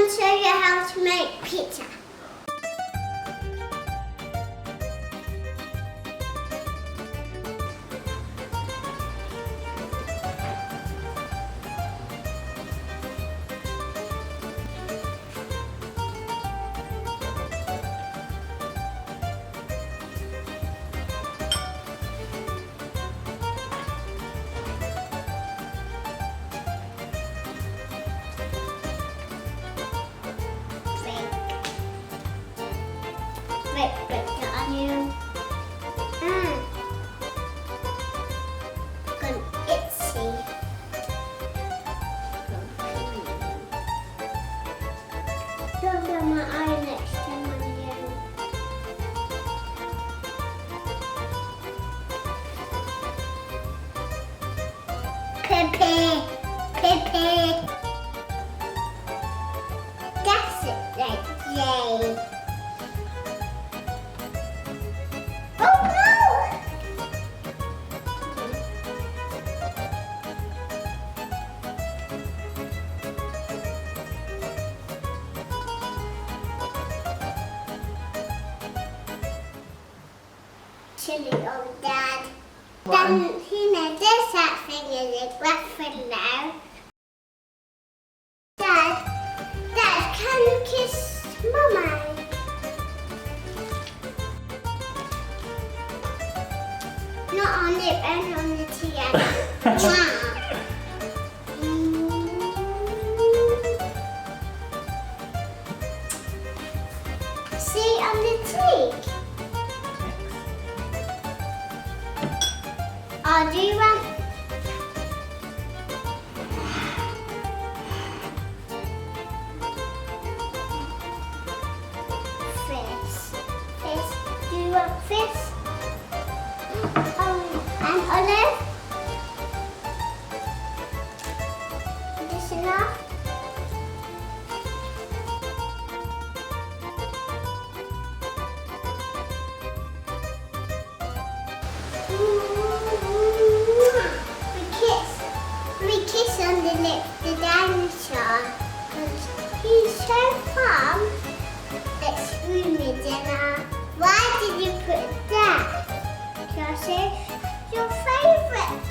to show you how to make pizza. Break the onion. Gone itsy. Don't get my eye next to onion. Pepper. That's it, right? Yay. Oh no! Chili on Dad. Then he knows this that thing is a Gruffalo. Dad, can you kiss Mama? Not on it, and on the together. See on the cheek. Oh, do you want? Fish. Do you want fish? And olive? Is this enough? We kiss on the lips, the dinosaur. He's so fun. Excuse me, Jena. Why did you put that? Because it's your favourite.